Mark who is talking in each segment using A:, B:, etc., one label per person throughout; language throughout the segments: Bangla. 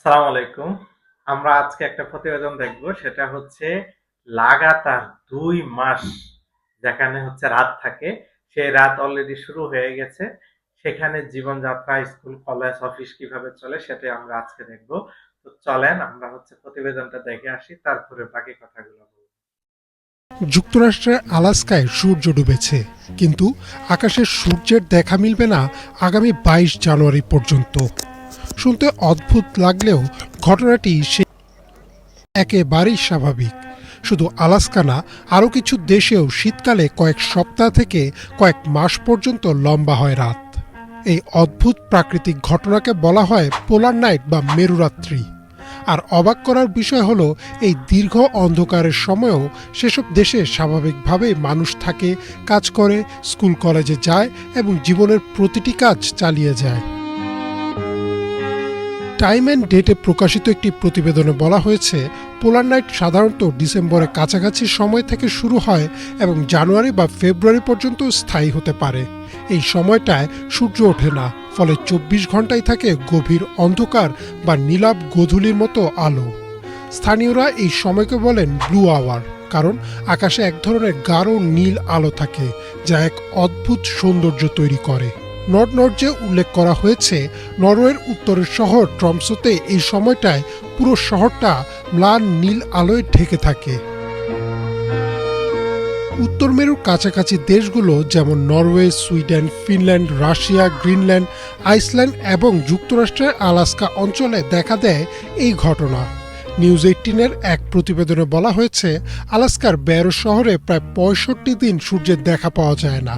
A: আসসালামু আলাইকুম। আমরা আজকে একটা প্রতিবেদন দেখব, সেটা হচ্ছে লাগাতার ২ মাস যেখানে হচ্ছে রাত থাকে, সেই রাত অলরেডি শুরু হয়ে গেছে। সেখানে জীবনযাত্রা, স্কুল, কলেজ, অফিস কিভাবে চলে সেটাই আমরা আজকে দেখব। তো চলেন আমরা হচ্ছে প্রতিবেদনটা দেখে আসি, তারপরে বাকি কথাগুলো বলব।
B: যুক্তরাষ্ট্রের আলাস্কায় সূর্য ডুবেছে, কিন্তু আকাশের সূর্যের দেখা মিলবে না আগামী ২২ জানুয়ারি পর্যন্ত। শুনতে অদ্ভুত লাগলেও ঘটনাটি একেবারেই স্বাভাবিক। শুধু আলাস্কা না, আরও কিছু দেশেও শীতকালে কয়েক সপ্তাহ থেকে কয়েক মাস পর্যন্ত লম্বা হয় রাত। এই অদ্ভুত প্রাকৃতিক ঘটনাকে বলা হয় পোলার নাইট বা মেরুরাত্রি। আর অবাক করার বিষয় হলো, এই দীর্ঘ অন্ধকারের সময়েও সেসব দেশে স্বাভাবিকভাবেই মানুষ থাকে, কাজ করে, স্কুল কলেজে যায় এবং জীবনের প্রতিটি কাজ চালিয়ে যায়। টাইম অ্যান্ড ডেটে প্রকাশিত একটি প্রতিবেদনে বলা হয়েছে, পোলার নাইট সাধারণত ডিসেম্বরের কাছাকাছি সময় থেকে শুরু হয় এবং জানুয়ারি বা ফেব্রুয়ারি পর্যন্ত স্থায়ী হতে পারে। এই সময়টায় সূর্য ওঠে না, ফলে ২৪ ঘন্টাই থাকে গভীর অন্ধকার বা নীলাভ গোধূলির মতো আলো। স্থানীয়রা এই সময়কে বলেন ব্লু আওয়ার, কারণ আকাশে এক ধরনের গাঢ় নীল আলো থাকে, যা এক অদ্ভুত সৌন্দর্য তৈরি করে। নর্থে উল্লেখ করা হয়েছে, নরওয়ের উত্তরের শহর ট্রমসোতে এই সময়টায় পুরো শহরটা ম্লান নীল আলোয় ঢেকে থাকে। উত্তর মেরুর কাছাকাছি দেশগুলো যেমন Norway, Sweden, Finland, Russia, Greenland, Iceland এবং যুক্তরাষ্ট্রের আলাস্কা অঞ্চলে দেখা দেয় এই ঘটনা। নিউজ ১৮-এর এক প্রতিবেদনে বলা হয়েছে, আলাস্কার ব্যারো শহরে প্রায় ৬৫ দিন সূর্যের দেখা পাওয়া যায় না।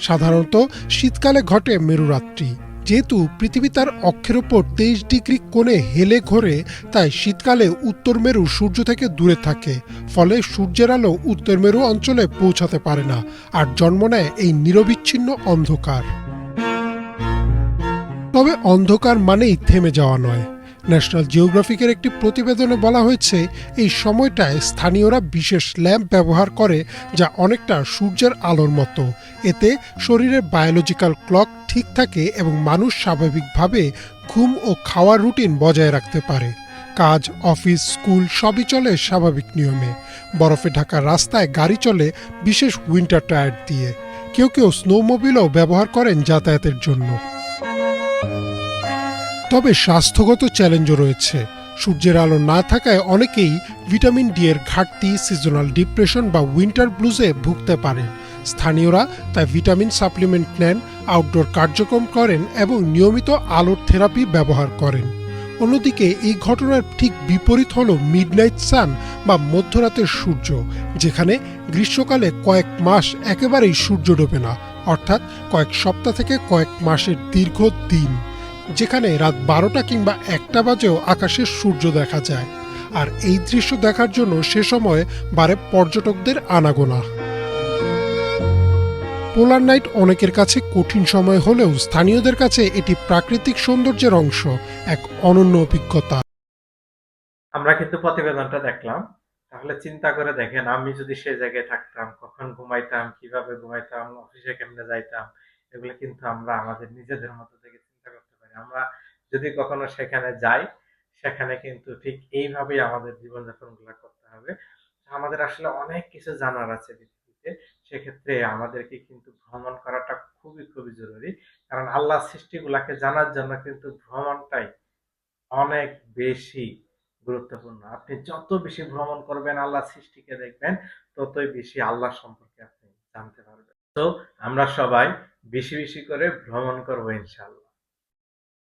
B: সাধারণত শীতকালে ঘটে মেরুরাত্রি। যেহেতু পৃথিবী তার অক্ষের ওপর ২৩ ডিগ্রি কোণে হেলে ঘোরে, তাই শীতকালে উত্তর মেরু সূর্য থেকে দূরে থাকে, ফলে সূর্যের আলো উত্তর মেরু অঞ্চলে পৌঁছাতে পারে না, আর জন্ম নেয় এই নিরবিচ্ছিন্ন অন্ধকার। তবে অন্ধকার মানেই থেমে যাওয়া নয়। ন্যাশনাল জিওগ্রাফিকের একটি প্রতিবেদনে বলা হয়েছে, এই সময়টায় স্থানীয়রা বিশেষ ল্যাম্প ব্যবহার করে, যা অনেকটা সূর্যের আলোর মতো। এতে শরীরের বায়োলজিক্যাল ক্লক ঠিক থাকে এবং মানুষ স্বাভাবিকভাবে ঘুম ও খাওয়ার রুটিন বজায় রাখতে পারে। কাজ, অফিস, স্কুল সবই চলে স্বাভাবিক নিয়মে। বরফে ঢাকা রাস্তায় গাড়ি চলে বিশেষ উইন্টার টায়ার দিয়ে। কেউ কেউ স্নোমোবিলও ব্যবহার করেন যাতায়াতের জন্য। তবে স্বাস্থ্যগত চ্যালেঞ্জও রয়েছে। সূর্যের আলো না থাকায় অনেকেই ভিটামিন ডি এর ঘাটতি, সিজনাল ডিপ্রেশন বা উইন্টার ব্লুজে ভুগতে পারেন। স্থানীয়রা তাই ভিটামিন সাপ্লিমেন্ট নেন, আউটডোর কার্যক্রম করেন এবং নিয়মিত আলোর থেরাপি ব্যবহার করেন। অন্যদিকে এই ঘটনার ঠিক বিপরীত হল মিডনাইট সান বা মধ্যরাতের সূর্য, যেখানে গ্রীষ্মকালে কয়েক মাস একেবারেই সূর্য ডোবে না, অর্থাৎ কয়েক সপ্তাহ থেকে কয়েক মাসের দীর্ঘ দিন, যেখানে রাত ১২টা কিংবা ১টা বাজেও আকাশে সূর্য দেখা যায়। আর এই দৃশ্য দেখার জন্য সে সময় বাড়ে পর্যটকদের আনাগোনা। পোলার নাইট অনেকের কাছে কঠিন সময় হলেও স্থানীয়দের কাছে এটি প্রাকৃতিক সৌন্দর্যের অংশ, এক অনন্য অভিজ্ঞতা।
A: আমরা কিন্তু প্রতিবেদনটা দেখলাম। তাহলে চিন্তা করে দেখেন, আমি যদি সেই জায়গায় থাকতাম, কখন ঘুমাইতাম, কিভাবে ঘুমাইতাম, অফিসে কেমনে যাইতাম, এগুলো কিন্তু আমরা আমাদের নিজেদের মতো থেকে চিন্তা করতে পারি। আমরা যদি কখনো সেখানে যাই, সেখানে কিন্তু ঠিক এইভাবেই আমাদের জীবনযাপন গুলা করতে হবে। আমাদের আসলে অনেক কিছু জানার আছে পৃথিবীতে। সেক্ষেত্রে আমাদেরকে কিন্তু ভ্রমণ করাটা খুবই খুবই জরুরি। কারণ আল্লাহ সৃষ্টিগুলাকে জানার জন্য কিন্তু ভ্রমণটাই অনেক বেশি গুরুত্বপূর্ণ। আপনি যত বেশি ভ্রমণ করবেন, আল্লাহর সৃষ্টিকে দেখবেন, ততই বেশি আল্লাহ সম্পর্কে আপনি জানতে পারবেন। তো আমরা সবাই বেশি বেশি করে ভ্রমণ করবো ইনশাআল্লাহ।